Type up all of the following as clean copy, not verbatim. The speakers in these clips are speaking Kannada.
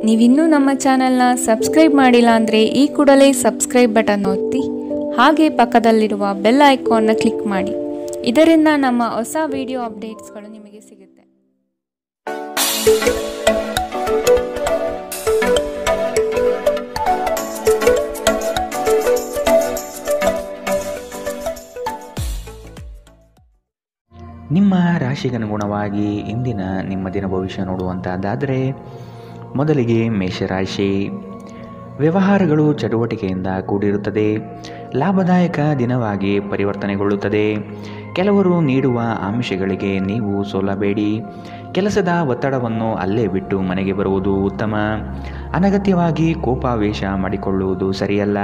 ನೀವಿನ್ನೂ ನಮ್ಮ ಚಾನೆಲ್ನ ಸಬ್ಸ್ಕ್ರೈಬ್ ಮಾಡಿಲ್ಲ ಅಂದರೆ ಈ ಕೂಡಲೇ ಸಬ್ಸ್ಕ್ರೈಬ್ ಬಟನ್ ಒತ್ತಿ ಹಾಗೆ ಪಕ್ಕದಲ್ಲಿರುವ ಬೆಲ್ ಐಕಾನ್ನ ಕ್ಲಿಕ್ ಮಾಡಿ. ಇದರಿಂದ ನಮ್ಮ ಹೊಸ ವಿಡಿಯೋ ಅಪ್ಡೇಟ್ಸ್ಗಳು ನಿಮಗೆ ಸಿಗುತ್ತೆ. ನಿಮ್ಮ ರಾಶಿಗನುಗುಣವಾಗಿ ಇಂದಿನ ನಿಮ್ಮ ದಿನ ಭವಿಷ್ಯ ನೋಡುವಂತಹದ್ದಾದರೆ ಮೊದಲಿಗೆ ಮೇಷರಾಶಿ. ವ್ಯವಹಾರಗಳು ಚಟುವಟಿಕೆಯಿಂದ ಕೂಡಿರುತ್ತದೆ. ಲಾಭದಾಯಕ ದಿನವಾಗಿ ಪರಿವರ್ತನೆಗೊಳ್ಳುತ್ತದೆ. ಕೆಲವರು ನೀಡುವ ಆಮಿಷಗಳಿಗೆ ನೀವು ಸೋಲಬೇಡಿ. ಕೆಲಸದ ಒತ್ತಡವನ್ನು ಅಲ್ಲೇ ಬಿಟ್ಟು ಮನೆಗೆ ಬರುವುದು ಉತ್ತಮ. ಅನಗತ್ಯವಾಗಿ ಕೋಪಾವೇಶ ಮಾಡಿಕೊಳ್ಳುವುದು ಸರಿಯಲ್ಲ.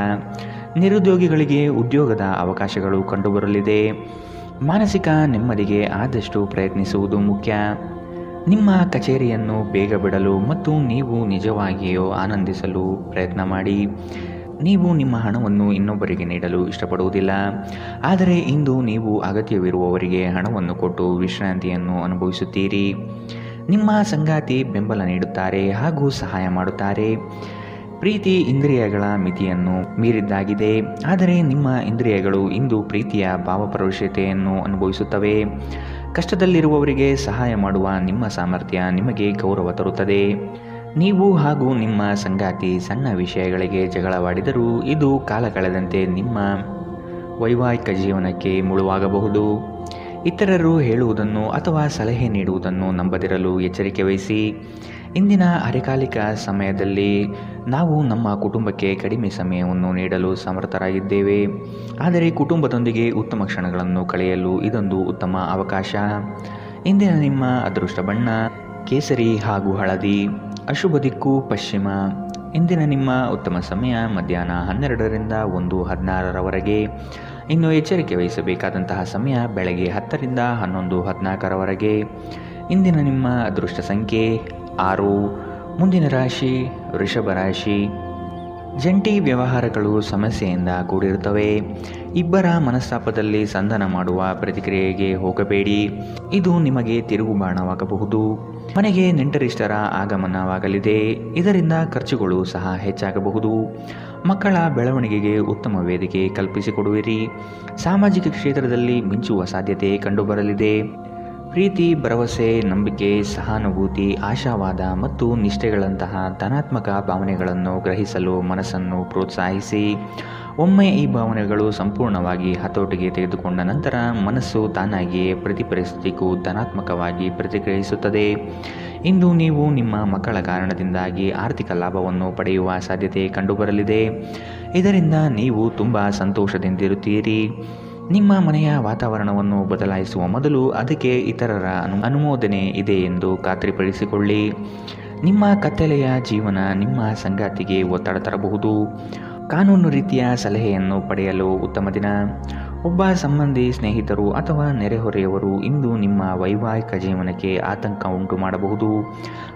ನಿರುದ್ಯೋಗಿಗಳಿಗೆ ಉದ್ಯೋಗದ ಅವಕಾಶಗಳು ಕಂಡುಬರಲಿದೆ. ಮಾನಸಿಕ ನೆಮ್ಮದಿಗೆ ಆದಷ್ಟು ಪ್ರಯತ್ನಿಸುವುದು ಮುಖ್ಯ. ನಿಮ್ಮ ಕಚೇರಿಯನ್ನು ಬೇಗ ಬಿಡಲು ಮತ್ತು ನೀವು ನಿಜವಾಗಿಯೂ ಆನಂದಿಸಲು ಪ್ರಯತ್ನ ಮಾಡಿ. ನೀವು ನಿಮ್ಮ ಹಣವನ್ನು ಇನ್ನೊಬ್ಬರಿಗೆ ನೀಡಲು ಇಷ್ಟಪಡುವುದಿಲ್ಲ, ಆದರೆ ಇಂದು ನೀವು ಅಗತ್ಯವಿರುವವರಿಗೆ ಹಣವನ್ನು ಕೊಟ್ಟು ವಿಶ್ರಾಂತಿಯನ್ನು ಅನುಭವಿಸುತ್ತೀರಿ. ನಿಮ್ಮ ಸಂಗಾತಿ ಬೆಂಬಲ ನೀಡುತ್ತಾರೆ ಹಾಗೂ ಸಹಾಯ ಮಾಡುತ್ತಾರೆ. ಪ್ರೀತಿ ಇಂದ್ರಿಯಗಳ ಮಿತಿಯನ್ನು ಮೀರಿದ್ದಾಗಿದೆ, ಆದರೆ ನಿಮ್ಮ ಇಂದ್ರಿಯಗಳು ಇಂದು ಪ್ರೀತಿಯ ಭಾವಪರವಶತೆಯನ್ನು ಅನುಭವಿಸುತ್ತವೆ. ಕಷ್ಟದಲ್ಲಿರುವವರಿಗೆ ಸಹಾಯ ಮಾಡುವ ನಿಮ್ಮ ಸಾಮರ್ಥ್ಯ ನಿಮಗೆ ಗೌರವ ತರುತ್ತದೆ. ನೀವು ಹಾಗೂ ನಿಮ್ಮ ಸಂಗಾತಿ ಸಣ್ಣ ವಿಷಯಗಳಿಗೆ ಜಗಳವಾಡಿದರೂ ಇದು ಕಾಲ ಕಳೆದಂತೆ ನಿಮ್ಮ ವೈವಾಹಿಕ ಜೀವನಕ್ಕೆ ಮುಳುವಾಗಬಹುದು. ಇತರರು ಹೇಳುವುದನ್ನು ಅಥವಾ ಸಲಹೆ ನೀಡುವುದನ್ನು ನಂಬದಿರಲು ಎಚ್ಚರಿಕೆ ವಹಿಸಿ. ಇಂದಿನ ಅರೆಕಾಲಿಕ ಸಮಯದಲ್ಲಿ ನಾವು ನಮ್ಮ ಕುಟುಂಬಕ್ಕೆ ಕಡಿಮೆ ಸಮಯವನ್ನು ನೀಡಲು ಸಮರ್ಥರಾಗಿದ್ದೇವೆ, ಆದರೆ ಕುಟುಂಬದೊಂದಿಗೆ ಉತ್ತಮ ಕ್ಷಣಗಳನ್ನು ಕಳೆಯಲು ಇದೊಂದು ಉತ್ತಮ ಅವಕಾಶ. ಇಂದಿನ ನಿಮ್ಮ ಅದೃಷ್ಟ ಬಣ್ಣ ಕೇಸರಿ ಹಾಗೂ ಹಳದಿ. ಅಶುಭ ದಿಕ್ಕು ಪಶ್ಚಿಮ. ಇಂದಿನ ನಿಮ್ಮ ಉತ್ತಮ ಸಮಯ ಮಧ್ಯಾಹ್ನ 12ರಿಂದ 1:16ರವರೆಗೆ. ಇನ್ನು ಎಚ್ಚರಿಕೆ ವಹಿಸಬೇಕಾದಂತಹ ಸಮಯ ಬೆಳಗ್ಗೆ 10ರಿಂದ 11:14ರವರೆಗೆ. ಇಂದಿನ ನಿಮ್ಮ ಅದೃಷ್ಟ ಸಂಖ್ಯೆ 6. ಮುಂದಿನ ರಾಶಿ ವೃಷಭ ರಾಶಿ. ಜಂಟಿ ವ್ಯವಹಾರಗಳು ಸಮಸ್ಯೆಯಿಂದ ಕೂಡಿರುತ್ತವೆ. ಇಬ್ಬರ ಮನಸ್ತಾಪದಲ್ಲಿ ಸಂಧಾನ ಮಾಡುವ ಪ್ರತಿಕ್ರಿಯೆಗೆ ಹೋಗಬೇಡಿ, ಇದು ನಿಮಗೆ ತಿರುಗುಬಾಣವಾಗಬಹುದು. ಮನೆಗೆ ನೆಂಟರಿಷ್ಟರ ಆಗಮನವಾಗಲಿದೆ, ಇದರಿಂದ ಖರ್ಚುಗಳು ಸಹ ಹೆಚ್ಚಾಗಬಹುದು. ಮಕ್ಕಳ ಬೆಳವಣಿಗೆಗೆ ಉತ್ತಮ ವೇದಿಕೆ ಕಲ್ಪಿಸಿಕೊಡುವಿರಿ. ಸಾಮಾಜಿಕ ಕ್ಷೇತ್ರದಲ್ಲಿ ಮಿಂಚುವ ಸಾಧ್ಯತೆ ಕಂಡುಬರಲಿದೆ. ಪ್ರೀತಿ, ಭರವಸೆ, ನಂಬಿಕೆ, ಸಹಾನುಭೂತಿ, ಆಶಾವಾದ ಮತ್ತು ನಿಷ್ಠೆಗಳಂತಹ ಧನಾತ್ಮಕ ಭಾವನೆಗಳನ್ನು ಗ್ರಹಿಸಲು ಮನಸ್ಸನ್ನು ಪ್ರೋತ್ಸಾಹಿಸಿ. ಒಮ್ಮೆ ಈ ಭಾವನೆಗಳು ಸಂಪೂರ್ಣವಾಗಿ ಹತೋಟಿಗೆ ತೆಗೆದುಕೊಂಡ ನಂತರ ಮನಸ್ಸು ತಾನಾಗಿಯೇ ಪ್ರತಿ ಪರಿಸ್ಥಿತಿಗೂ ಧನಾತ್ಮಕವಾಗಿ ಪ್ರತಿಕ್ರಿಯಿಸುತ್ತದೆ. ಇಂದು ನೀವು ನಿಮ್ಮ ಮಕ್ಕಳ ಕಾರಣದಿಂದಾಗಿ ಆರ್ಥಿಕ ಲಾಭವನ್ನು ಪಡೆಯುವ ಸಾಧ್ಯತೆ ಕಂಡುಬರಲಿದೆ. ಇದರಿಂದ ನೀವು ತುಂಬ ಸಂತೋಷದಿಂದಿರುತ್ತೀರಿ. ನಿಮ್ಮ ಮನೆಯ ವಾತಾವರಣವನ್ನು ಬದಲಾಯಿಸುವ ಮೊದಲು ಅದಕ್ಕೆ ಇತರರ ಅನುಮೋದನೆ ಇದೆ ಎಂದು ಖಾತ್ರಿಪಡಿಸಿಕೊಳ್ಳಿ. ನಿಮ್ಮ ಕತ್ತಲೆಯ ಜೀವನ ನಿಮ್ಮ ಸಂಗಾತಿಗೆ ಒತ್ತಡ ತರಬಹುದು. ಕಾನೂನು ರೀತಿಯ ಸಲಹೆಯನ್ನು ಪಡೆಯಲು ಉತ್ತಮ ದಿನ. ಒಬ್ಬ ಸಂಬಂಧಿ, ಸ್ನೇಹಿತರು ಅಥವಾ ನೆರೆಹೊರೆಯವರು ಇಂದು ನಿಮ್ಮ ವೈವಾಹಿಕ ಜೀವನಕ್ಕೆ ಆತಂಕ ಉಂಟು ಮಾಡಬಹುದು.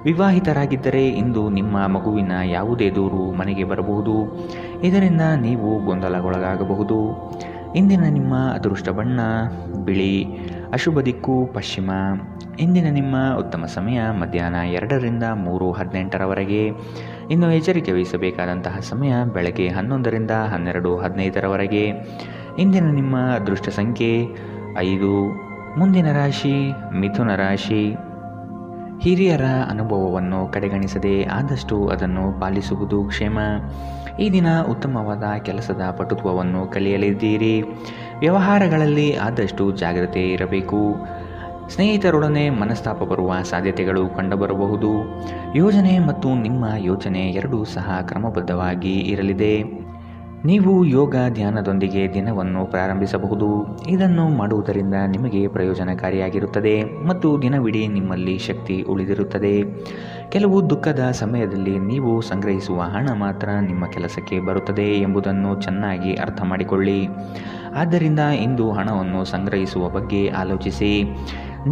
ವಿವಾಹಿತರಾಗಿದ್ದರೆ ಇಂದು ನಿಮ್ಮ ಮಗುವಿನ ಯಾವುದೇ ದೂರು ಮನೆಗೆ ಬರಬಹುದು, ಇದರಿಂದ ನೀವು ಗೊಂದಲಗೊಳಗಾಗಬಹುದು. ಇಂದಿನ ನಿಮ್ಮ ಅದೃಷ್ಟ ಬಣ್ಣ ಬಿಳಿ. ಅಶುಭ ದಿಕ್ಕು ಪಶ್ಚಿಮ. ಇಂದಿನ ನಿಮ್ಮ ಉತ್ತಮ ಸಮಯ ಮಧ್ಯಾಹ್ನ 2ರಿಂದ 3:18ರವರೆಗೆ. ಇನ್ನು ಎಚ್ಚರಿಕೆ ವಹಿಸಬೇಕಾದಂತಹ ಸಮಯ ಬೆಳಗ್ಗೆ 11ರಿಂದ 12:15ರವರೆಗೆ. ಇಂದಿನ ನಿಮ್ಮ ಅದೃಷ್ಟ ಸಂಖ್ಯೆ 5. ಮುಂದಿನ ರಾಶಿ ಮಿಥುನ ರಾಶಿ. ಹಿರಿಯರ ಅನುಭವವನ್ನು ಕಡೆಗಣಿಸದೆ ಆದಷ್ಟು ಅದನ್ನು ಪಾಲಿಸುವುದು ಕ್ಷೇಮ. ಈ ದಿನ ಉತ್ತಮವಾದ ಕೆಲಸದ ಪಟುತ್ವವನ್ನು ಕಲಿಯಲಿದ್ದೀರಿ. ವ್ಯವಹಾರಗಳಲ್ಲಿ ಆದಷ್ಟು ಜಾಗ್ರತೆ ಇರಬೇಕು. ಸ್ನೇಹಿತರೊಡನೆ ಮನಸ್ತಾಪ ಬರುವ ಸಾಧ್ಯತೆಗಳು ಕಂಡುಬರಬಹುದು. ಯೋಜನೆ ಮತ್ತು ನಿಮ್ಮ ಯೋಚನೆ ಎರಡೂ ಸಹ ಕ್ರಮಬದ್ಧವಾಗಿ ಇರಲಿದೆ. ನೀವು ಯೋಗ ಧ್ಯಾನದೊಂದಿಗೆ ದಿನವನ್ನು ಪ್ರಾರಂಭಿಸಬಹುದು. ಇದನ್ನು ಮಾಡುವುದರಿಂದ ನಿಮಗೆ ಪ್ರಯೋಜನಕಾರಿಯಾಗಿರುತ್ತದೆ ಮತ್ತು ದಿನವಿಡೀ ನಿಮ್ಮಲ್ಲಿ ಶಕ್ತಿ ಉಳಿದಿರುತ್ತದೆ. ಕೆಲವು ದುಃಖದ ಸಮಯದಲ್ಲಿ ನೀವು ಸಂಗ್ರಹಿಸುವ ಹಣ ಮಾತ್ರ ನಿಮ್ಮ ಕೆಲಸಕ್ಕೆ ಬರುತ್ತದೆ ಎಂಬುದನ್ನು ಚೆನ್ನಾಗಿ ಅರ್ಥ ಮಾಡಿಕೊಳ್ಳಿ. ಆದ್ದರಿಂದ ಇಂದು ಹಣವನ್ನು ಸಂಗ್ರಹಿಸುವ ಬಗ್ಗೆ ಆಲೋಚಿಸಿ.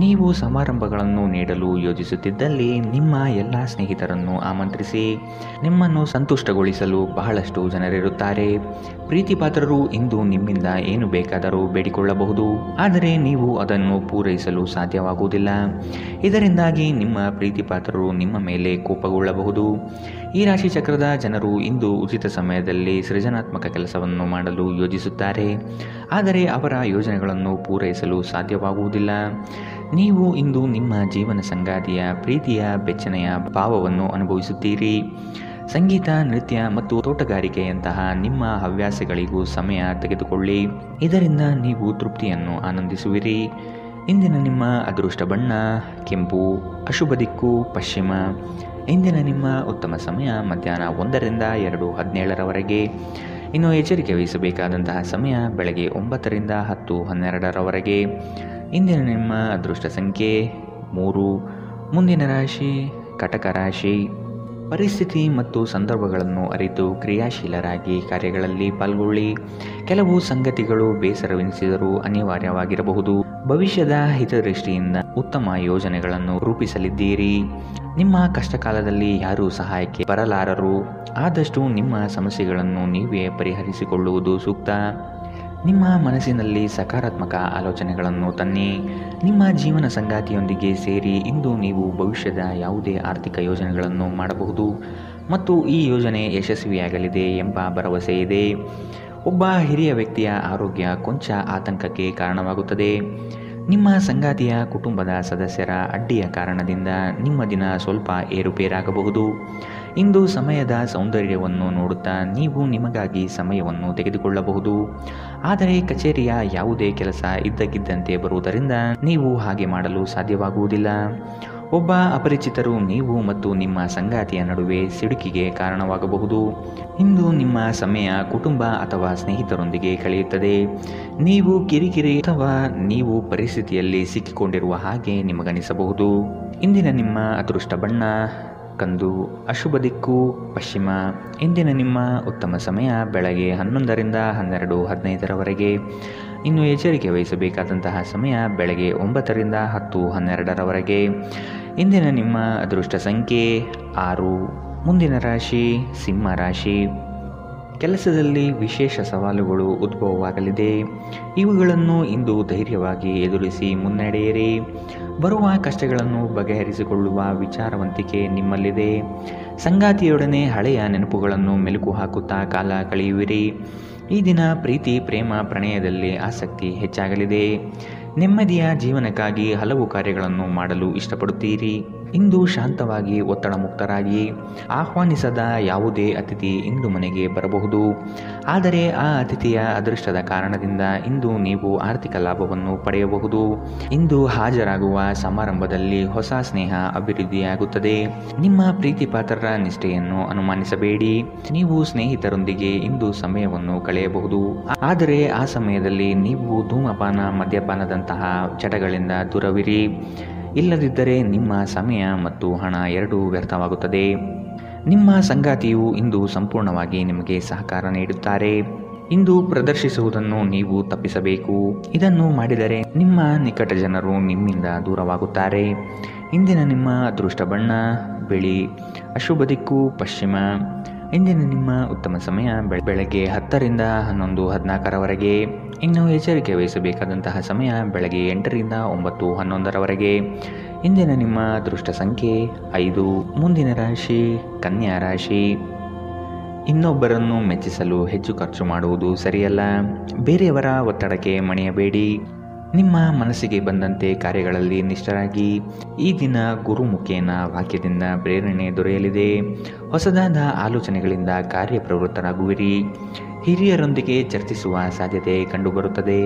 ನೀವು ಸಮಾರಂಭಗಳನ್ನು ನೀಡಲು ಯೋಜಿಸುತ್ತಿದ್ದಲ್ಲಿ ನಿಮ್ಮ ಎಲ್ಲ ಸ್ನೇಹಿತರನ್ನು ಆಮಂತ್ರಿಸಿ. ನಿಮ್ಮನ್ನು ಸಂತುಷ್ಟಗೊಳಿಸಲು ಬಹಳಷ್ಟು ಜನರಿರುತ್ತಾರೆ. ಪ್ರೀತಿಪಾತ್ರರು ಇಂದು ನಿಮ್ಮಿಂದ ಏನು ಬೇಕಾದರೂ ಬೇಡಿಕೊಳ್ಳಬಹುದು, ಆದರೆ ನೀವು ಅದನ್ನು ಪೂರೈಸಲು ಸಾಧ್ಯವಾಗುವುದಿಲ್ಲ. ಇದರಿಂದಾಗಿ ನಿಮ್ಮ ಪ್ರೀತಿಪಾತ್ರರು ನಿಮ್ಮ ಮೇಲೆ ಕೋಪಗೊಳ್ಳಬಹುದು. ಈ ರಾಶಿ ಚಕ್ರದ ಜನರು ಇಂದು ಉಚಿತ ಸಮಯದಲ್ಲಿ ಸೃಜನಾತ್ಮಕ ಕೆಲಸವನ್ನು ಮಾಡಲು ಯೋಜಿಸುತ್ತಾರೆ, ಆದರೆ ಅವರ ಯೋಜನೆಗಳನ್ನು ಪೂರೈಸಲು ಸಾಧ್ಯವಾಗುವುದಿಲ್ಲ. ನೀವು ಇಂದು ನಿಮ್ಮ ಜೀವನ ಸಂಗಾತಿಯ ಪ್ರೀತಿಯ ಬೆಚ್ಚನೆಯ ಭಾವವನ್ನು ಅನುಭವಿಸುತ್ತೀರಿ. ಸಂಗೀತ, ನೃತ್ಯ ಮತ್ತು ತೋಟಗಾರಿಕೆಯಂತಹ ನಿಮ್ಮ ಹವ್ಯಾಸಗಳಿಗೂ ಸಮಯ ತೆಗೆದುಕೊಳ್ಳಿ. ಇದರಿಂದ ನೀವು ತೃಪ್ತಿಯನ್ನು ಆನಂದಿಸುವಿರಿ. ಇಂದಿನ ನಿಮ್ಮ ಅದೃಷ್ಟ ಬಣ್ಣ ಕೆಂಪು, ಅಶುಭ ದಿಕ್ಕು ಪಶ್ಚಿಮ. ಇಂದಿನ ನಿಮ್ಮ ಉತ್ತಮ ಸಮಯ ಮಧ್ಯಾಹ್ನ 1ರಿಂದ 2:17 ಇನ್ನು ಎಚ್ಚರಿಕೆ ವಹಿಸಬೇಕಾದಂತಹ ಸಮಯ ಬೆಳಗ್ಗೆ 9ರಿಂದ 10:12 ಇಂದಿನ ನಿಮ್ಮ ಅದೃಷ್ಟ ಸಂಖ್ಯೆ 3. ಮುಂದಿನ ರಾಶಿ ಕಟಕ ರಾಶಿ. ಪರಿಸ್ಥಿತಿ ಮತ್ತು ಸಂದರ್ಭಗಳನ್ನು ಅರಿತು ಕ್ರಿಯಾಶೀಲರಾಗಿ ಕಾರ್ಯಗಳಲ್ಲಿ ಪಾಲ್ಗೊಳ್ಳಿ. ಕೆಲವು ಸಂಗತಿಗಳು ಬೇಸರವೆನಿಸಿದರೂ ಅನಿವಾರ್ಯವಾಗಿರಬಹುದು. ಭವಿಷ್ಯದ ಹಿತದೃಷ್ಟಿಯಿಂದ ಉತ್ತಮ ಯೋಜನೆಗಳನ್ನು ರೂಪಿಸಲಿದ್ದೀರಿ. ನಿಮ್ಮ ಕಷ್ಟಕಾಲದಲ್ಲಿ ಯಾರೂ ಸಹಾಯಕ್ಕೆ ಬರಲಾರರು. ಆದಷ್ಟು ನಿಮ್ಮ ಸಮಸ್ಯೆಗಳನ್ನು ನೀವೇ ಪರಿಹರಿಸಿಕೊಳ್ಳುವುದು ಸೂಕ್ತ. ನಿಮ್ಮ ಮನಸ್ಸಿನಲ್ಲಿ ಸಕಾರಾತ್ಮಕ ಆಲೋಚನೆಗಳನ್ನು ತನ್ನಿ. ನಿಮ್ಮ ಜೀವನ ಸಂಗಾತಿಯೊಂದಿಗೆ ಸೇರಿ ಇಂದು ನೀವು ಭವಿಷ್ಯದ ಯಾವುದೇ ಆರ್ಥಿಕ ಯೋಜನೆಗಳನ್ನು ಮಾಡಬಹುದು ಮತ್ತು ಈ ಯೋಜನೆ ಯಶಸ್ವಿಯಾಗಲಿದೆ ಎಂಬ ಭರವಸೆ ಇದೆ. ಒಬ್ಬ ಹಿರಿಯ ವ್ಯಕ್ತಿಯ ಆರೋಗ್ಯ ಕೊಂಚ ಆತಂಕಕ್ಕೆ ಕಾರಣವಾಗುತ್ತದೆ. ನಿಮ್ಮ ಸಂಗಾತಿಯ ಕುಟುಂಬದ ಸದಸ್ಯರ ಅಡ್ಡಿಯ ಕಾರಣದಿಂದ ನಿಮ್ಮ ದಿನ ಸ್ವಲ್ಪ ಏರುಪೇರಾಗಬಹುದು. ಇಂದು ಸಮಯದ ಸೌಂದರ್ಯವನ್ನು ನೋಡುತ್ತಾ ನೀವು ನಿಮಗಾಗಿ ಸಮಯವನ್ನು ತೆಗೆದುಕೊಳ್ಳಬಹುದು, ಆದರೆ ಕಚೇರಿಯ ಯಾವುದೇ ಕೆಲಸ ಇದ್ದಕ್ಕಿದ್ದಂತೆ ಬರುವುದರಿಂದ ನೀವು ಹಾಗೆ ಮಾಡಲು ಸಾಧ್ಯವಾಗುವುದಿಲ್ಲ. ಒಬ್ಬ ಅಪರಿಚಿತರು ನೀವು ಮತ್ತು ನಿಮ್ಮ ಸಂಗಾತಿಯ ನಡುವೆ ಸಿಡುಕಿಗೆ ಕಾರಣವಾಗಬಹುದು. ಇಂದು ನಿಮ್ಮ ಸಮಯ ಕುಟುಂಬ ಅಥವಾ ಸ್ನೇಹಿತರೊಂದಿಗೆ ಕಳೆಯುತ್ತದೆ. ನೀವು ಕಿರಿಕಿರಿ ಅಥವಾ ನೀವು ಪರಿಸ್ಥಿತಿಯಲ್ಲಿ ಸಿಕ್ಕಿಕೊಂಡಿರುವ ಹಾಗೆ ನಿಮಗನಿಸಬಹುದು. ಇಂದಿನ ನಿಮ್ಮ ಅದೃಷ್ಟ ಬಣ್ಣ ಕಂದು, ಅಶುಭ ದಿಕ್ಕು ಪಶ್ಚಿಮ. ಇಂದಿನ ನಿಮ್ಮ ಉತ್ತಮ ಸಮಯ ಬೆಳಗ್ಗೆ 11ರಿಂದ 12:15 ಇನ್ನು ಎಚ್ಚರಿಕೆ ವಹಿಸಬೇಕಾದಂತಹ ಸಮಯ ಬೆಳಗ್ಗೆ 9ರಿಂದ 10:12 ಇಂದಿನ ನಿಮ್ಮ ಅದೃಷ್ಟ ಸಂಖ್ಯೆ 6. ಮುಂದಿನ ರಾಶಿ ಸಿಂಹ ರಾಶಿ. ಕೆಲಸದಲ್ಲಿ ವಿಶೇಷ ಸವಾಲುಗಳು ಉದ್ಭವವಾಗಲಿದೆ. ಇವುಗಳನ್ನು ಇಂದು ಧೈರ್ಯವಾಗಿ ಎದುರಿಸಿ ಮುನ್ನಡೆಯಿರಿ. ಬರುವ ಕಷ್ಟಗಳನ್ನು ಬಗೆಹರಿಸಿಕೊಳ್ಳುವ ವಿಚಾರವಂತಿಕೆ ನಿಮ್ಮಲ್ಲಿದೆ. ಸಂಗಾತಿಯೊಡನೆ ಹಳೆಯ ನೆನಪುಗಳನ್ನು ಮೆಲುಕು ಹಾಕುತ್ತಾ ಕಾಲ ಕಳೆಯುವಿರಿ. ಈ ದಿನ ಪ್ರೀತಿ, ಪ್ರೇಮ, ಪ್ರಣಯದಲ್ಲಿ ಆಸಕ್ತಿ ಹೆಚ್ಚಾಗಲಿದೆ. ನೆಮ್ಮದಿಯ ಜೀವನಕ್ಕಾಗಿ ಹಲವು ಕಾರ್ಯಗಳನ್ನು ಮಾಡಲು ಇಷ್ಟಪಡುತ್ತೀರಿ. ಇಂದು ಶಾಂತವಾಗಿ ಒತ್ತಡ ಮುಕ್ತರಾಗಿ. ಆಹ್ವಾನಿಸದ ಯಾವುದೇ ಅತಿಥಿ ಇಂದು ಮನೆಗೆ ಬರಬಹುದು, ಆದರೆ ಆ ಅತಿಥಿಯ ಅದೃಷ್ಟದ ಕಾರಣದಿಂದ ಇಂದು ನೀವು ಆರ್ಥಿಕ ಲಾಭವನ್ನು ಪಡೆಯಬಹುದು. ಇಂದು ಹಾಜರಾಗುವ ಸಮಾರಂಭದಲ್ಲಿ ಹೊಸ ಸ್ನೇಹ ಅಭಿವೃದ್ಧಿಯಾಗುತ್ತದೆ. ನಿಮ್ಮ ಪ್ರೀತಿಪಾತ್ರರ ನಿಷ್ಠೆಯನ್ನು ಅನುಮಾನಿಸಬೇಡಿ. ನೀವು ಸ್ನೇಹಿತರೊಂದಿಗೆ ಇಂದು ಸಮಯವನ್ನು ಕಳೆಯಬಹುದು, ಆದರೆ ಆ ಸಮಯದಲ್ಲಿ ನೀವು ಧೂಮಪಾನ, ಮದ್ಯಪಾನದಂತಹ ಚಟಗಳಿಂದ ದೂರವಿರಿ. ಇಲ್ಲದಿದ್ದರೆ ನಿಮ್ಮ ಸಮಯ ಮತ್ತು ಹಣ ಎರಡೂ ವ್ಯರ್ಥವಾಗುತ್ತದೆ. ನಿಮ್ಮ ಸಂಗಾತಿಯು ಇಂದು ಸಂಪೂರ್ಣವಾಗಿ ನಿಮಗೆ ಸಹಕಾರ ನೀಡುತ್ತಾರೆ. ಇಂದು ಪ್ರದರ್ಶಿಸುವುದನ್ನು ನೀವು ತಪ್ಪಿಸಬೇಕು. ಇದನ್ನು ಮಾಡಿದರೆ ನಿಮ್ಮ ನಿಕಟ ಜನರು ನಿಮ್ಮಿಂದ ದೂರವಾಗುತ್ತಾರೆ. ಇಂದಿನ ನಿಮ್ಮ ಅದೃಷ್ಟ ಬಣ್ಣ ಬಿಳಿ, ಅಶುಭ ದಿಕ್ಕು ಪಶ್ಚಿಮ. ಇಂದಿನ ನಿಮ್ಮ ಉತ್ತಮ ಸಮಯ ಬೆಳಗ್ಗೆ 10ರಿಂದ 11:14 ಇನ್ನು ಎಚ್ಚರಿಕೆ ವಹಿಸಬೇಕಾದಂತಹ ಸಮಯ ಬೆಳಗ್ಗೆ 8ರಿಂದ 9:11 ಇಂದಿನ ನಿಮ್ಮ ಅದೃಷ್ಟ ಸಂಖ್ಯೆ 5. ಮುಂದಿನ ರಾಶಿ ಕನ್ಯಾ ರಾಶಿ. ಇನ್ನೊಬ್ಬರನ್ನು ಮೆಚ್ಚಿಸಲು ಹೆಚ್ಚು ಖರ್ಚು ಮಾಡುವುದು ಸರಿಯಲ್ಲ. ಬೇರೆಯವರ ಒತ್ತಡಕ್ಕೆ ಮಣಿಯಬೇಡಿ. ನಿಮ್ಮ ಮನಸ್ಸಿಗೆ ಬಂದಂತೆ ಕಾರ್ಯಗಳಲ್ಲಿ ನಿಷ್ಠರಾಗಿ. ಈ ದಿನ ಗುರುಮುಖೇನ ವಾಕ್ಯದಿಂದ ಪ್ರೇರಣೆ ದೊರೆಯಲಿದೆ. ಹೊಸದಾದ ಆಲೋಚನೆಗಳಿಂದ ಕಾರ್ಯಪ್ರವೃತ್ತರಾಗುವಿರಿ. ಹಿರಿಯರೊಂದಿಗೆ ಚರ್ಚಿಸುವ ಸಾಧ್ಯತೆ ಕಂಡುಬರುತ್ತದೆ.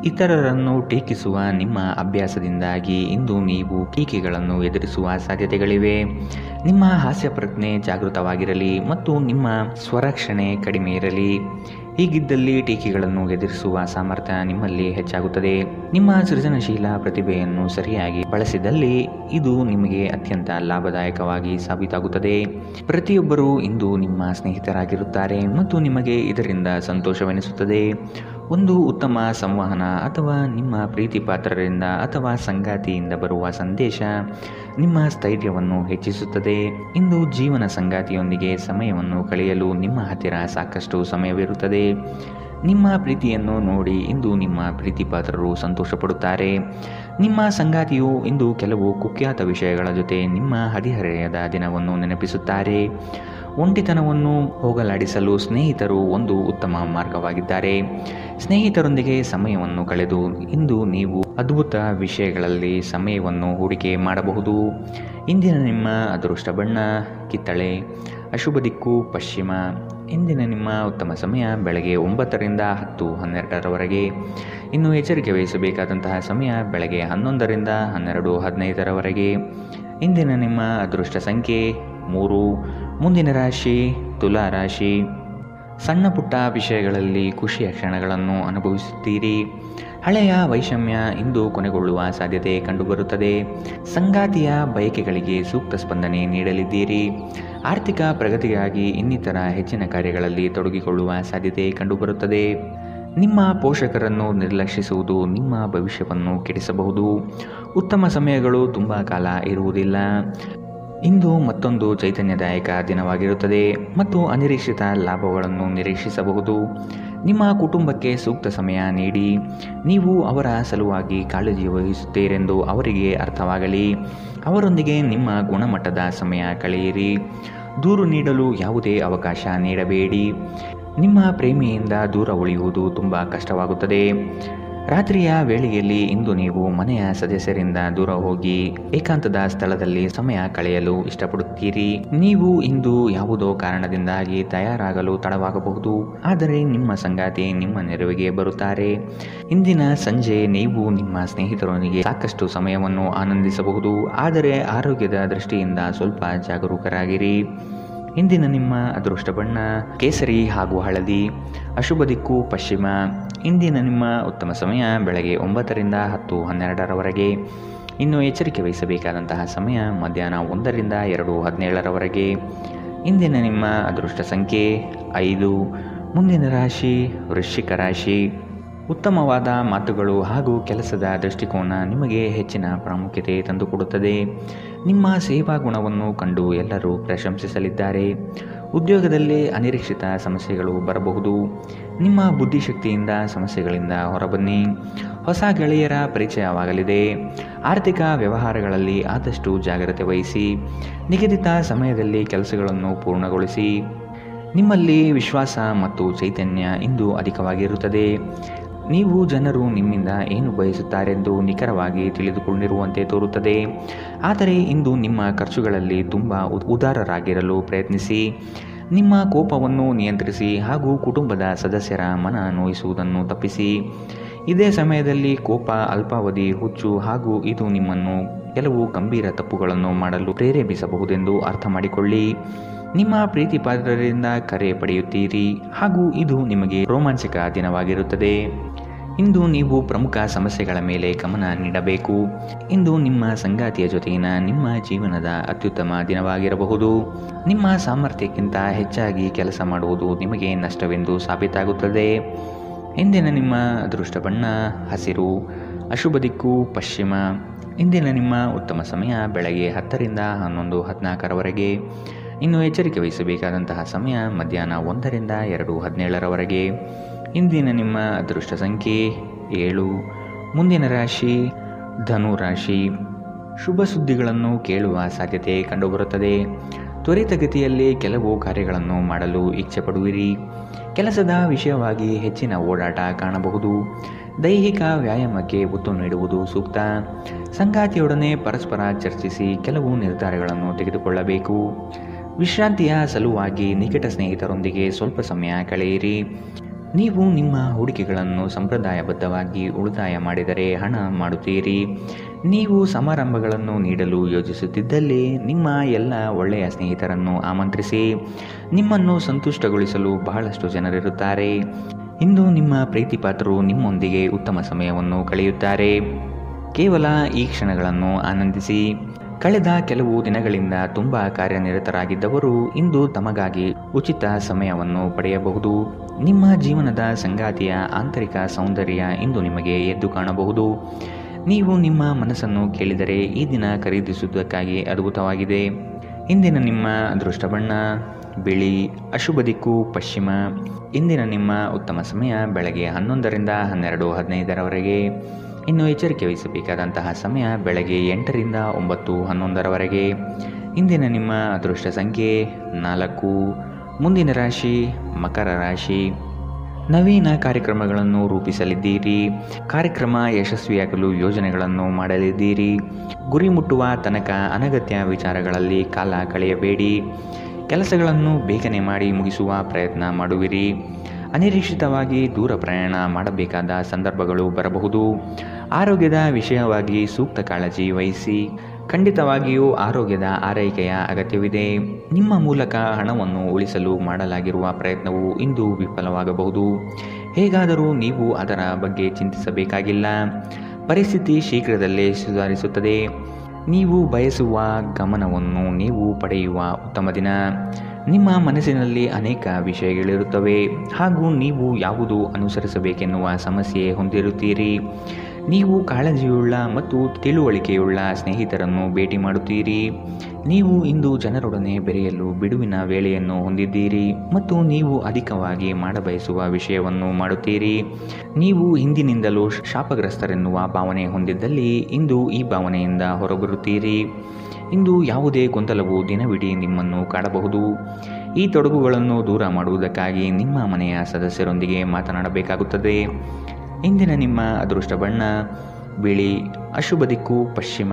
ಇತರರನ್ನು ಟೀಕಿಸುವ ನಿಮ್ಮ ಅಭ್ಯಾಸದಿಂದಾಗಿ ಇಂದು ನೀವು ಟೀಕೆಗಳನ್ನು ಎದುರಿಸುವ ಸಾಧ್ಯತೆಗಳಿವೆ. ನಿಮ್ಮ ಹಾಸ್ಯ ಪ್ರಜ್ಞೆ ಜಾಗೃತವಾಗಿರಲಿ ಮತ್ತು ನಿಮ್ಮ ಸ್ವರಕ್ಷಣೆ ಕಡಿಮೆ ಇರಲಿ. ಹೀಗಿದ್ದಲ್ಲಿ ಟೀಕೆಗಳನ್ನು ಎದುರಿಸುವ ಸಾಮರ್ಥ್ಯ ನಿಮ್ಮಲ್ಲಿ ಹೆಚ್ಚಾಗುತ್ತದೆ. ನಿಮ್ಮ ಸೃಜನಶೀಲ ಪ್ರತಿಭೆಯನ್ನು ಸರಿಯಾಗಿ ಬಳಸಿದಲ್ಲಿ ಇದು ನಿಮಗೆ ಅತ್ಯಂತ ಲಾಭದಾಯಕವಾಗಿ ಸಾಬೀತಾಗುತ್ತದೆ. ಪ್ರತಿಯೊಬ್ಬರೂ ಇಂದು ನಿಮ್ಮ ಸ್ನೇಹಿತರಾಗಿರುತ್ತಾರೆ ಮತ್ತು ನಿಮಗೆ ಇದರಿಂದ ಸಂತೋಷವೆನಿಸುತ್ತದೆ. ಒಂದು ಉತ್ತಮ ಸಂವಹನ ಅಥವಾ ನಿಮ್ಮ ಪ್ರೀತಿ ಪಾತ್ರರಿಂದ ಅಥವಾ ಸಂಗಾತಿಯಿಂದ ಬರುವ ಸಂದೇಶ ನಿಮ್ಮ ಸ್ಥೈರ್ಯವನ್ನು ಹೆಚ್ಚಿಸುತ್ತದೆ. ಇಂದು ಜೀವನ ಸಂಗಾತಿಯೊಂದಿಗೆ ಸಮಯವನ್ನು ಕಳೆಯಲು ನಿಮ್ಮ ಹತ್ತಿರ ಸಾಕಷ್ಟು ಸಮಯವಿರುತ್ತದೆ. ನಿಮ್ಮ ಪ್ರೀತಿಯನ್ನು ನೋಡಿ ಇಂದು ನಿಮ್ಮ ಪ್ರೀತಿ ಪಾತ್ರರು ಸಂತೋಷಪಡುತ್ತಾರೆ. ನಿಮ್ಮ ಸಂಗಾತಿಯು ಇಂದು ಕೆಲವು ಕುಖ್ಯಾತ ವಿಷಯಗಳ ಜೊತೆ ನಿಮ್ಮ ಹದಿಹರೆಯದ ದಿನವನ್ನು ನೆನಪಿಸುತ್ತಾರೆ. ಒಂಟಿತನವನ್ನು ಹೋಗಲಾಡಿಸಲು ಸ್ನೇಹಿತರು ಒಂದು ಉತ್ತಮ ಮಾರ್ಗವಾಗಿದ್ದಾರೆ. ಸ್ನೇಹಿತರೊಂದಿಗೆ ಸಮಯವನ್ನು ಕಳೆದು ಇಂದು ನೀವು ಅದ್ಭುತ ವಿಷಯಗಳಲ್ಲಿ ಸಮಯವನ್ನು ಹೂಡಿಕೆ ಮಾಡಬಹುದು. ಇಂದಿನ ನಿಮ್ಮ ಅದೃಷ್ಟ ಬಣ್ಣ ಕಿತ್ತಳೆ, ಅಶುಭ ದಿಕ್ಕು ಪಶ್ಚಿಮ. ಇಂದಿನ ನಿಮ್ಮ ಉತ್ತಮ ಸಮಯ ಬೆಳಗ್ಗೆ 9ರಿಂದ 10:12ರವರೆಗೆ. ಇನ್ನು ಎಚ್ಚರಿಕೆ ವಹಿಸಬೇಕಾದಂತಹ ಸಮಯ ಬೆಳಗ್ಗೆ 11ರಿಂದ 12:15ರವರೆಗೆ. ಇಂದಿನ ನಿಮ್ಮ ಅದೃಷ್ಟ ಸಂಖ್ಯೆ 3. ಮುಂದಿನ ರಾಶಿ ತುಲಾ ರಾಶಿ. ಸಣ್ಣ ಪುಟ್ಟ ವಿಷಯಗಳಲ್ಲಿ ಖುಷಿಯ ಕ್ಷಣಗಳನ್ನು ಅನುಭವಿಸುತ್ತೀರಿ. ಹಳೆಯ ವೈಷಮ್ಯ ಇಂದು ಕೊನೆಗೊಳ್ಳುವ ಸಾಧ್ಯತೆ ಕಂಡುಬರುತ್ತದೆ. ಸಂಗಾತಿಯ ಬಯಕೆಗಳಿಗೆ ಸೂಕ್ತ ಸ್ಪಂದನೆ ನೀಡಲಿದ್ದೀರಿ. ಆರ್ಥಿಕ ಪ್ರಗತಿಗಾಗಿ ಇನ್ನಿತರ ಹೆಚ್ಚಿನ ಕಾರ್ಯಗಳಲ್ಲಿ ತೊಡಗಿಕೊಳ್ಳುವ ಸಾಧ್ಯತೆ ಕಂಡುಬರುತ್ತದೆ. ನಿಮ್ಮ ಪೋಷಕರನ್ನು ನಿರ್ಲಕ್ಷಿಸುವುದು ನಿಮ್ಮ ಭವಿಷ್ಯವನ್ನು ಕೆಡಿಸಬಹುದು. ಉತ್ತಮ ಸಮಯಗಳು ತುಂಬ ಕಾಲ ಇರುವುದಿಲ್ಲ. ಇಂದು ಮತ್ತೊಂದು ಚೈತನ್ಯದಾಯಕ ದಿನವಾಗಿರುತ್ತದೆ ಮತ್ತು ಅನಿರೀಕ್ಷಿತ ಲಾಭಗಳನ್ನು ನಿರೀಕ್ಷಿಸಬಹುದು. ನಿಮ್ಮ ಕುಟುಂಬಕ್ಕೆ ಸೂಕ್ತ ಸಮಯ ನೀಡಿ. ನೀವು ಅವರ ಸಲುವಾಗಿ ಕಾಳಜಿ ವಹಿಸುತ್ತೀರೆಂದು ಅವರಿಗೆ ಅರ್ಥವಾಗಲಿ. ಅವರೊಂದಿಗೆ ನಿಮ್ಮ ಗುಣಮಟ್ಟದ ಸಮಯ ಕಳೆಯಿರಿ. ದೂರು ನೀಡಲು ಯಾವುದೇ ಅವಕಾಶ ನೀಡಬೇಡಿ. ನಿಮ್ಮ ಪ್ರೇಮಿಯಿಂದ ದೂರ ಉಳಿಯುವುದು ತುಂಬ ಕಷ್ಟವಾಗುತ್ತದೆ. ರಾತ್ರಿಯ ವೇಳೆಯಲ್ಲಿ ಇಂದು ನೀವು ಮನೆಯ ಸದಸ್ಯರಿಂದ ದೂರ ಹೋಗಿ ಏಕಾಂತದ ಸ್ಥಳದಲ್ಲಿ ಸಮಯ ಕಳೆಯಲು ಇಷ್ಟಪಡುತ್ತೀರಿ. ನೀವು ಇಂದು ಯಾವುದೋ ಕಾರಣದಿಂದಾಗಿ ತಯಾರಾಗಲು ತಡವಾಗಬಹುದು, ಆದರೆ ನಿಮ್ಮ ಸಂಗಾತಿ ನಿಮ್ಮ ನೆರವಿಗೆ ಬರುತ್ತಾರೆ. ಇಂದಿನ ಸಂಜೆ ನೀವು ನಿಮ್ಮ ಸ್ನೇಹಿತರೊಂದಿಗೆ ಸಾಕಷ್ಟು ಸಮಯವನ್ನು ಆನಂದಿಸಬಹುದು, ಆದರೆ ಆರೋಗ್ಯದ ದೃಷ್ಟಿಯಿಂದ ಸ್ವಲ್ಪ ಜಾಗರೂಕರಾಗಿರಿ. ಇಂದಿನ ನಿಮ್ಮ ಅದೃಷ್ಟ ಬಣ್ಣ ಕೇಸರಿ ಹಾಗೂ ಹಳದಿ, ಅಶುಭ ದಿಕ್ಕು ಪಶ್ಚಿಮ. ಇಂದಿನ ನಿಮ್ಮ ಉತ್ತಮ ಸಮಯ ಬೆಳಗ್ಗೆ 9ರಿಂದ 10:12ರವರೆಗೆ. ಇನ್ನು ಎಚ್ಚರಿಕೆ ವಹಿಸಬೇಕಾದಂತಹ ಸಮಯ ಮಧ್ಯಾಹ್ನ 1ರಿಂದ 2:17ರವರೆಗೆ. ಇಂದಿನ ನಿಮ್ಮ ಅದೃಷ್ಟ ಸಂಖ್ಯೆ 5. ಮುಂದಿನ ರಾಶಿ ವೃಶ್ಚಿಕ ರಾಶಿ. ಉತ್ತಮವಾದ ಮಾತುಗಳು ಹಾಗೂ ಕೆಲಸದ ದೃಷ್ಟಿಕೋನ ನಿಮಗೆ ಹೆಚ್ಚಿನ ಪ್ರಾಮುಖ್ಯತೆ ತಂದುಕೊಡುತ್ತದೆ. ನಿಮ್ಮ ಸೇವಾ ಗುಣವನ್ನು ಕಂಡು ಎಲ್ಲರೂ ಪ್ರಶಂಸಿಸಲಿದ್ದಾರೆ. ಉದ್ಯೋಗದಲ್ಲಿ ಅನಿರೀಕ್ಷಿತ ಸಮಸ್ಯೆಗಳು ಬರಬಹುದು. ನಿಮ್ಮ ಬುದ್ಧಿಶಕ್ತಿಯಿಂದ ಸಮಸ್ಯೆಗಳಿಂದ ಹೊರಬನ್ನಿ. ಹೊಸ ಗೆಳೆಯರ ಪರಿಚಯವಾಗಲಿದೆ. ಆರ್ಥಿಕ ವ್ಯವಹಾರಗಳಲ್ಲಿ ಆದಷ್ಟು ಜಾಗ್ರತೆ ವಹಿಸಿ. ನಿಗದಿತ ಸಮಯದಲ್ಲಿ ಕೆಲಸಗಳನ್ನು ಪೂರ್ಣಗೊಳಿಸಿ. ನಿಮ್ಮಲ್ಲಿ ವಿಶ್ವಾಸ ಮತ್ತು ಚೈತನ್ಯ ಇಂದು ಅಧಿಕವಾಗಿರುತ್ತದೆ. ನೀವು ಜನರು ನಿಮ್ಮಿಂದ ಏನು ಬಯಸುತ್ತಾರೆಂದು ನಿಖರವಾಗಿ ತಿಳಿದುಕೊಂಡಿರುವಂತೆ ತೋರುತ್ತದೆ. ಆದರೆ ಇಂದು ನಿಮ್ಮ ಖರ್ಚುಗಳಲ್ಲಿ ತುಂಬ ಉದಾರರಾಗಿರಲು ಪ್ರಯತ್ನಿಸಿ. ನಿಮ್ಮ ಕೋಪವನ್ನು ನಿಯಂತ್ರಿಸಿ ಹಾಗೂ ಕುಟುಂಬದ ಸದಸ್ಯರ ಮನ ನೋಯಿಸುವುದನ್ನು ತಪ್ಪಿಸಿ. ಇದೇ ಸಮಯದಲ್ಲಿ ಕೋಪ ಅಲ್ಪಾವಧಿ ಹುಚ್ಚು ಹಾಗೂ ಇದು ನಿಮ್ಮನ್ನು ಕೆಲವು ಗಂಭೀರ ತಪ್ಪುಗಳನ್ನು ಮಾಡಲು ಪ್ರೇರೇಪಿಸಬಹುದೆಂದು ಅರ್ಥ ಮಾಡಿಕೊಳ್ಳಿ. ನಿಮ್ಮ ಪ್ರೀತಿ ಪಾತ್ರರಿಂದ ಕರೆ ಪಡೆಯುತ್ತೀರಿ ಹಾಗೂ ಇದು ನಿಮಗೆ ರೋಮಾಂಚಕ ದಿನವಾಗಿರುತ್ತದೆ. ಇಂದು ನೀವು ಪ್ರಮುಖ ಸಮಸ್ಯೆಗಳ ಮೇಲೆ ಗಮನ ನೀಡಬೇಕು. ಇಂದು ನಿಮ್ಮ ಸಂಗಾತಿಯ ಜೊತೆಗಿನ ನಿಮ್ಮ ಜೀವನದ ಅತ್ಯುತ್ತಮ ದಿನವಾಗಿರಬಹುದು. ನಿಮ್ಮ ಸಾಮರ್ಥ್ಯಕ್ಕಿಂತ ಹೆಚ್ಚಾಗಿ ಕೆಲಸ ಮಾಡುವುದು ನಿಮಗೆ ನಷ್ಟವೆಂದು ಸಾಬೀತಾಗುತ್ತದೆ. ಇಂದಿನ ನಿಮ್ಮ ಅದೃಷ್ಟ ಬಣ್ಣ ಹಸಿರು, ಅಶುಭ ದಿಕ್ಕು ಪಶ್ಚಿಮ. ಇಂದಿನ ನಿಮ್ಮ ಉತ್ತಮ ಸಮಯ ಬೆಳಗ್ಗೆ 10ರಿಂದ 11:14ರವರೆಗೆ. ಇನ್ನು ಎಚ್ಚರಿಕೆ ವಹಿಸಬೇಕಾದಂತಹ ಸಮಯ ಮಧ್ಯಾಹ್ನ 1ರಿಂದ 2:17ರವರೆಗೆ. ಇಂದಿನ ನಿಮ್ಮ ಅದೃಷ್ಟ ಸಂಖ್ಯೆ 7. ಮುಂದಿನ ರಾಶಿ ಧನು ರಾಶಿ. ಶುಭ ಸುದ್ದಿಗಳನ್ನು ಕೇಳುವ ಸಾಧ್ಯತೆ ಕಂಡುಬರುತ್ತದೆ. ತ್ವರಿತಗತಿಯಲ್ಲಿ ಕೆಲವು ಕಾರ್ಯಗಳನ್ನು ಮಾಡಲು ಇಚ್ಛೆ ಪಡುವಿರಿ. ಕೆಲಸದ ವಿಷಯವಾಗಿ ಹೆಚ್ಚಿನ ಓಡಾಟ ಕಾಣಬಹುದು. ದೈಹಿಕ ವ್ಯಾಯಾಮಕ್ಕೆ ಒತ್ತು ನೀಡುವುದು ಸೂಕ್ತ. ಸಂಗಾತಿಯೊಡನೆ ಪರಸ್ಪರ ಚರ್ಚಿಸಿ ಕೆಲವು ನಿರ್ಧಾರಗಳನ್ನು ತೆಗೆದುಕೊಳ್ಳಬೇಕು. ವಿಶ್ರಾಂತಿಯ ಸಲುವಾಗಿ ನಿಕಟ ಸ್ನೇಹಿತರೊಂದಿಗೆ ಸ್ವಲ್ಪ ಸಮಯ ಕಳೆಯಿರಿ. ನೀವು ನಿಮ್ಮ ಹೂಡಿಕೆಗಳನ್ನು ಸಂಪ್ರದಾಯಬದ್ಧವಾಗಿ ಉಳಿತಾಯ ಮಾಡಿದರೆ ಹಣ ಮಾಡುತ್ತೀರಿ. ನೀವು ಸಮಾರಂಭಗಳನ್ನು ನೀಡಲು ಯೋಜಿಸುತ್ತಿದ್ದಲ್ಲಿ ನಿಮ್ಮ ಎಲ್ಲ ಒಳ್ಳೆಯ ಸ್ನೇಹಿತರನ್ನು ಆಮಂತ್ರಿಸಿ. ನಿಮ್ಮನ್ನು ಸಂತುಷ್ಟಗೊಳಿಸಲು ಬಹಳಷ್ಟು ಜನರಿರುತ್ತಾರೆ. ಇಂದು ನಿಮ್ಮ ಪ್ರೀತಿ ಪಾತ್ರರು ನಿಮ್ಮೊಂದಿಗೆ ಉತ್ತಮ ಸಮಯವನ್ನು ಕಳೆಯುತ್ತಾರೆ. ಕೇವಲ ಈ ಕ್ಷಣಗಳನ್ನು ಆನಂದಿಸಿ. ಕಳೆದ ಕೆಲವು ದಿನಗಳಿಂದ ತುಂಬ ಕಾರ್ಯನಿರತರಾಗಿದ್ದವರು ಇಂದು ತಮಗಾಗಿ ಉಚಿತ ಸಮಯವನ್ನು ಪಡೆಯಬಹುದು. ನಿಮ್ಮ ಜೀವನದ ಸಂಗಾತಿಯ ಆಂತರಿಕ ಸೌಂದರ್ಯ ಇಂದು ನಿಮಗೆ ಎದ್ದು ಕಾಣಬಹುದು. ನೀವು ನಿಮ್ಮ ಮನಸ್ಸನ್ನು ಕೇಳಿದರೆ ಈ ದಿನ ಖರೀದಿಸುವುದಕ್ಕಾಗಿ ಅದ್ಭುತವಾಗಿದೆ. ಇಂದಿನ ನಿಮ್ಮ ಅದೃಷ್ಟ ಬಣ್ಣ ಬಿಳಿ, ಅಶುಭ ದಿಕ್ಕು ಪಶ್ಚಿಮ. ಇಂದಿನ ನಿಮ್ಮ ಉತ್ತಮ ಸಮಯ ಬೆಳಗ್ಗೆ 11ರಿಂದ 12:15ರವರೆಗೆ. ಇನ್ನು ಎಚ್ಚರಿಕೆ ವಹಿಸಬೇಕಾದಂತಹ ಸಮಯ ಬೆಳಗ್ಗೆ 8ರಿಂದ 9:11ರವರೆಗೆ. ಇಂದಿನ ನಿಮ್ಮ ಅದೃಷ್ಟ ಸಂಖ್ಯೆ 4. ಮುಂದಿನ ರಾಶಿ ಮಕರ ರಾಶಿ. ನವೀನ ಕಾರ್ಯಕ್ರಮಗಳನ್ನು ರೂಪಿಸಲಿದ್ದೀರಿ. ಕಾರ್ಯಕ್ರಮ ಯಶಸ್ವಿಯಾಗಲು ಯೋಜನೆಗಳನ್ನು ಮಾಡಲಿದ್ದೀರಿ. ಗುರಿ ಮುಟ್ಟುವ ತನಕ ಅನಗತ್ಯ ವಿಚಾರಗಳಲ್ಲಿ ಕಾಲ ಕಳೆಯಬೇಡಿ. ಕೆಲಸಗಳನ್ನು ಬೇಗನೆ ಮಾಡಿ ಮುಗಿಸುವ ಪ್ರಯತ್ನ ಮಾಡುವಿರಿ. ಅನಿರೀಕ್ಷಿತವಾಗಿ ದೂರ ಪ್ರಯಾಣ ಮಾಡಬೇಕಾದ ಸಂದರ್ಭಗಳು ಬರಬಹುದು. ಆರೋಗ್ಯದ ವಿಷಯವಾಗಿ ಸೂಕ್ತ ಕಾಳಜಿ ವಹಿಸಿ. ಖಂಡಿತವಾಗಿಯೂ ಆರೋಗ್ಯದ ಆರೈಕೆಯ ಅಗತ್ಯವಿದೆ. ನಿಮ್ಮ ಮೂಲಕ ಹಣವನ್ನು ಉಳಿಸಲು ಮಾಡಲಾಗಿರುವ ಪ್ರಯತ್ನವು ಇಂದು ವಿಫಲವಾಗಬಹುದು. ಹೇಗಾದರೂ ನೀವು ಅದರ ಬಗ್ಗೆ ಚಿಂತಿಸಬೇಕಾಗಿಲ್ಲ. ಪರಿಸ್ಥಿತಿ ಶೀಘ್ರದಲ್ಲೇ ಸುಧಾರಿಸುತ್ತದೆ. ನೀವು ಬಯಸುವ ಗಮನವನ್ನು ನೀವು ಪಡೆಯುವ ಉತ್ತಮ ದಿನ. ನಿಮ್ಮ ಮನಸ್ಸಿನಲ್ಲಿ ಅನೇಕ ವಿಷಯಗಳಿರುತ್ತವೆ ಹಾಗೂ ನೀವು ಯಾವುದು ಅನುಸರಿಸಬೇಕೆನ್ನುವ ಸಮಸ್ಯೆ ಹೊಂದಿರುತ್ತೀರಿ. ನೀವು ಕಾಳಜಿಯುಳ್ಳ ಮತ್ತು ತಿಳುವಳಿಕೆಯುಳ್ಳ ಸ್ನೇಹಿತರನ್ನು ಭೇಟಿ ಮಾಡುತ್ತೀರಿ. ನೀವು ಇಂದು ಜನರೊಡನೆ ಬೆರೆಯಲು ಬಿಡುವಿನ ವೇಳೆಯನ್ನು ಹೊಂದಿದ್ದೀರಿ ಮತ್ತು ನೀವು ಅಧಿಕವಾಗಿ ಮಾಡಬಯಸುವ ವಿಷಯವನ್ನು ಮಾಡುತ್ತೀರಿ. ನೀವು ಹಿಂದಿನಿಂದಲೂ ಶಾಪಗ್ರಸ್ತರೆನ್ನುವ ಭಾವನೆ ಹೊಂದಿದ್ದಲ್ಲಿ ಇಂದು ಈ ಭಾವನೆಯಿಂದ ಹೊರಬರುತ್ತೀರಿ. ಇಂದು ಯಾವುದೇ ಗೊಂದಲವು ದಿನವಿಡೀ ನಿಮ್ಮನ್ನು ಕಾಡಬಹುದು. ಈ ತೊಡಗುಗಳನ್ನು ದೂರ ಮಾಡುವುದಕ್ಕಾಗಿ ನಿಮ್ಮ ಮನೆಯ ಸದಸ್ಯರೊಂದಿಗೆ ಮಾತನಾಡಬೇಕಾಗುತ್ತದೆ. ಇಂದಿನ ನಿಮ್ಮ ಅದೃಷ್ಟ ಬಣ್ಣ ಬಿಳಿ, ಅಶುಭ ದಿಕ್ಕು ಪಶ್ಚಿಮ.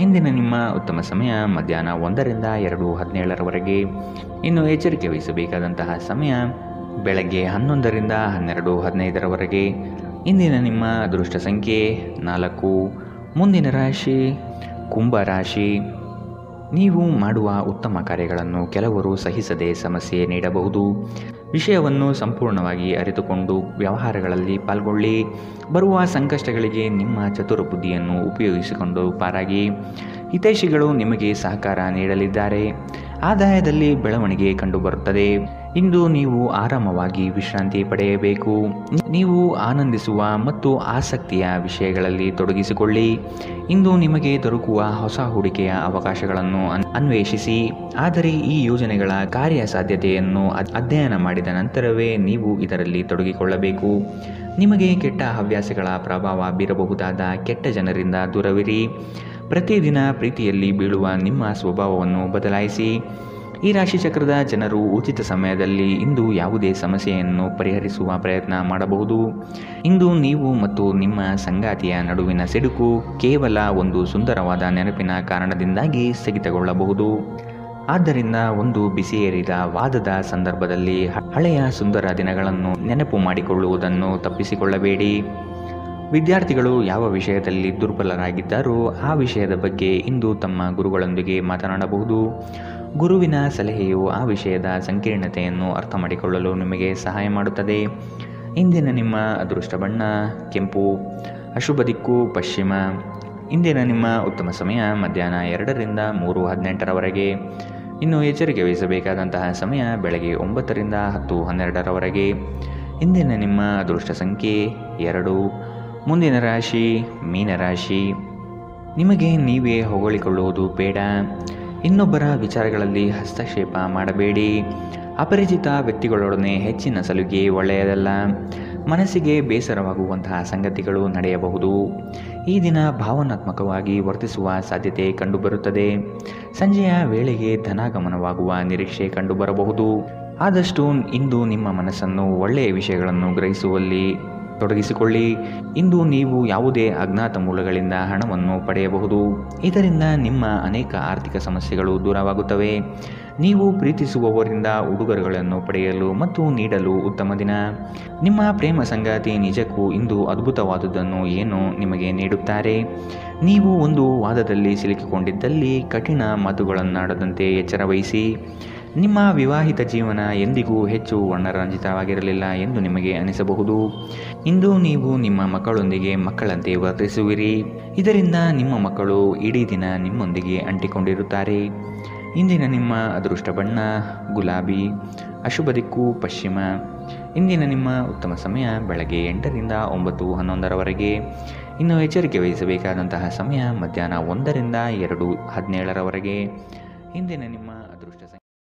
ಇಂದಿನ ನಿಮ್ಮ ಉತ್ತಮ ಸಮಯ ಮಧ್ಯಾಹ್ನ 1ರಿಂದ 2:17ರವರೆಗೆ. ಇನ್ನು ಎಚ್ಚರಿಕೆ ವಹಿಸಬೇಕಾದಂತಹ ಸಮಯ ಬೆಳಗ್ಗೆ 11ರಿಂದ 12:15ರವರೆಗೆ. ಇಂದಿನ ನಿಮ್ಮ ಅದೃಷ್ಟ ಸಂಖ್ಯೆ 4. ಮುಂದಿನ ರಾಶಿ ಕುಂಭ ರಾಶಿ. ನೀವು ಮಾಡುವ ಉತ್ತಮ ಕಾರ್ಯಗಳನ್ನು ಕೆಲವರು ಸಹಿಸದೆ ಸಮಸ್ಯೆ ನೀಡಬಹುದು. ವಿಷಯವನ್ನು ಸಂಪೂರ್ಣವಾಗಿ ಅರಿತುಕೊಂಡು ವ್ಯವಹಾರಗಳಲ್ಲಿ ಪಾಲ್ಗೊಳ್ಳಿ. ಬರುವ ಸಂಕಷ್ಟಗಳಿಗೆ ನಿಮ್ಮ ಚತುರ ಬುದ್ಧಿಯನ್ನು ಉಪಯೋಗಿಸಿಕೊಂಡು ಪಾರಾಗಿ. ಹಿತೈಷಿಗಳು ನಿಮಗೆ ಸಹಕಾರ ನೀಡಲಿದ್ದಾರೆ. ಆದಾಯದಲ್ಲಿ ಬೆಳವಣಿಗೆ ಕಂಡುಬರುತ್ತದೆ. ಇಂದು ನೀವು ಆರಾಮವಾಗಿ ವಿಶ್ರಾಂತಿ ಪಡೆಯಬೇಕು. ನೀವು ಆನಂದಿಸುವ ಮತ್ತು ಆಸಕ್ತಿಯ ವಿಷಯಗಳಲ್ಲಿ ತೊಡಗಿಸಿಕೊಳ್ಳಿ. ಇಂದು ನಿಮಗೆ ದೊರಕುವ ಹೊಸ ಹೂಡಿಕೆಯ ಅವಕಾಶಗಳನ್ನು ಅನ್ವೇಷಿಸಿ. ಆದರೆ ಈ ಯೋಜನೆಗಳ ಕಾರ್ಯಸಾಧ್ಯತೆಯನ್ನು ಅಧ್ಯಯನ ಮಾಡಿದ ನಂತರವೇ ನೀವು ಇದರಲ್ಲಿ ತೊಡಗಿಕೊಳ್ಳಬೇಕು. ನಿಮಗೆ ಕೆಟ್ಟ ಹವ್ಯಾಸಗಳ ಪ್ರಭಾವ ಬೀರಬಹುದಾದ ಕೆಟ್ಟ ಜನರಿಂದ ದೂರವಿರಿ. ಪ್ರತಿದಿನ ಪ್ರೀತಿಯಲ್ಲಿ ಬೀಳುವ ನಿಮ್ಮ ಸ್ವಭಾವವನ್ನು ಬದಲಾಯಿಸಿ. ಈ ರಾಶಿಚಕ್ರದ ಜನರು ಉಚಿತ ಸಮಯದಲ್ಲಿ ಇಂದು ಯಾವುದೇ ಸಮಸ್ಯೆಯನ್ನು ಪರಿಹರಿಸುವ ಪ್ರಯತ್ನ ಮಾಡಬಹುದು. ಇಂದು ನೀವು ಮತ್ತು ನಿಮ್ಮ ಸಂಗಾತಿಯ ನಡುವಿನ ಸಿಡುಕು ಕೇವಲ ಒಂದು ಸುಂದರವಾದ ನೆನಪಿನ ಕಾರಣದಿಂದಾಗಿ ಸ್ಥಗಿತಗೊಳ್ಳಬಹುದು. ಆದ್ದರಿಂದ ಒಂದು ಬಿಸಿಯೇರಿದ ವಾದದ ಸಂದರ್ಭದಲ್ಲಿ ಹಳೆಯ ಸುಂದರ ದಿನಗಳನ್ನು ನೆನಪು ಮಾಡಿಕೊಳ್ಳುವುದನ್ನು ತಪ್ಪಿಸಿಕೊಳ್ಳಬೇಡಿ. ವಿದ್ಯಾರ್ಥಿಗಳು ಯಾವ ವಿಷಯದಲ್ಲಿ ದುರ್ಬಲರಾಗಿದ್ದಾರೋ ಆ ವಿಷಯದ ಬಗ್ಗೆ ಇಂದು ತಮ್ಮ ಗುರುಗಳೊಂದಿಗೆ ಮಾತನಾಡಬಹುದು. ಗುರುವಿನ ಸಲಹೆಯು ಆ ವಿಷಯದ ಸಂಕೀರ್ಣತೆಯನ್ನು ಅರ್ಥ ಮಾಡಿಕೊಳ್ಳಲು ನಿಮಗೆ ಸಹಾಯ ಮಾಡುತ್ತದೆ. ಇಂದಿನ ನಿಮ್ಮ ಅದೃಷ್ಟ ಬಣ್ಣ ಕೆಂಪು, ಅಶುಭ ದಿಕ್ಕು ಪಶ್ಚಿಮ. ಇಂದಿನ ನಿಮ್ಮ ಉತ್ತಮ ಸಮಯ ಮಧ್ಯಾಹ್ನ 2ರಿಂದ 3:18ರವರೆಗೆ. ಇನ್ನು ಎಚ್ಚರಿಕೆ ವಹಿಸಬೇಕಾದಂತಹ ಸಮಯ ಬೆಳಗ್ಗೆ 9ರಿಂದ 10:12ರವರೆಗೆ. ಇಂದಿನ ನಿಮ್ಮ ಅದೃಷ್ಟ ಸಂಖ್ಯೆ 2. ಮುಂದಿನ ರಾಶಿ ಮೀನರಾಶಿ. ನಿಮಗೆ ನೀವೇ ಹೊಗಳಿಕೊಳ್ಳುವುದು ಬೇಡ. ಇನ್ನೊಬ್ಬರ ವಿಚಾರಗಳಲ್ಲಿ ಹಸ್ತಕ್ಷೇಪ ಮಾಡಬೇಡಿ. ಅಪರಿಚಿತ ವ್ಯಕ್ತಿಗಳೊಡನೆ ಹೆಚ್ಚಿನ ಸಲುಗೆ ಒಳ್ಳೆಯದಲ್ಲ. ಮನಸ್ಸಿಗೆ ಬೇಸರವಾಗುವಂತಹ ಸಂಗತಿಗಳು ನಡೆಯಬಹುದು. ಈ ದಿನ ಭಾವನಾತ್ಮಕವಾಗಿ ವರ್ತಿಸುವ ಸಾಧ್ಯತೆ ಕಂಡುಬರುತ್ತದೆ. ಸಂಜೆಯ ವೇಳೆಗೆ ಧನಾಗಮನವಾಗುವ ನಿರೀಕ್ಷೆ ಕಂಡುಬರಬಹುದು. ಆದಷ್ಟು ಇಂದು ನಿಮ್ಮ ಮನಸ್ಸನ್ನು ಒಳ್ಳೆಯ ವಿಷಯಗಳನ್ನು ಗ್ರಹಿಸುವಲ್ಲಿ ತೊಡಗಿಸಿಕೊಳ್ಳಿ. ಇಂದು ನೀವು ಯಾವುದೇ ಅಜ್ಞಾತ ಮೂಲಗಳಿಂದ ಹಣವನ್ನು ಪಡೆಯಬಹುದು. ಇದರಿಂದ ನಿಮ್ಮ ಅನೇಕ ಆರ್ಥಿಕ ಸಮಸ್ಯೆಗಳು ದೂರವಾಗುತ್ತವೆ. ನೀವು ಪ್ರೀತಿಸುವವರಿಂದ ಉಡುಗೊರೆಗಳನ್ನು ಪಡೆಯಲು ಮತ್ತು ನೀಡಲು ಉತ್ತಮ ದಿನ. ನಿಮ್ಮ ಪ್ರೇಮ ಸಂಗಾತಿ ನಿಜಕ್ಕೂ ಇಂದು ಅದ್ಭುತವಾದುದನ್ನು ಏನು ನಿಮಗೆ ನೀಡುತ್ತಾರೆ. ನೀವು ಒಂದು ವಾದದಲ್ಲಿ ಸಿಲುಕಿಕೊಂಡಿದ್ದಲ್ಲಿ ಕಠಿಣ ಮಾತುಗಳನ್ನಾಡದಂತೆ ಎಚ್ಚರ ವಹಿಸಿ. ನಿಮ್ಮ ವಿವಾಹಿತ ಜೀವನ ಎಂದಿಗೂ ಹೆಚ್ಚು ವರ್ಣರಂಜಿತವಾಗಿರಲಿಲ್ಲ ಎಂದು ನಿಮಗೆ ಅನಿಸಬಹುದು. ಇಂದು ನೀವು ನಿಮ್ಮ ಮಕ್ಕಳೊಂದಿಗೆ ಮಕ್ಕಳಂತೆ ವರ್ತಿಸುವಿರಿ. ಇದರಿಂದ ನಿಮ್ಮ ಮಕ್ಕಳು ಇಡೀ ದಿನ ನಿಮ್ಮೊಂದಿಗೆ ಅಂಟಿಕೊಂಡಿರುತ್ತಾರೆ. ಇಂದಿನ ನಿಮ್ಮ ಅದೃಷ್ಟ ಬಣ್ಣ ಗುಲಾಬಿ, ಅಶುಭ ದಿಕ್ಕು ಪಶ್ಚಿಮ. ಇಂದಿನ ನಿಮ್ಮ ಉತ್ತಮ ಸಮಯ ಬೆಳಗ್ಗೆ 8ರಿಂದ 9:11ರವರೆಗೆ. ಇನ್ನು ಎಚ್ಚರಿಕೆ ವಹಿಸಬೇಕಾದಂತಹ ಸಮಯ ಮಧ್ಯಾಹ್ನ 1ರಿಂದ 2:17ರವರೆಗೆ. ಇಂದಿನ ನಿಮ್ಮ ಅದೃಷ್ಟ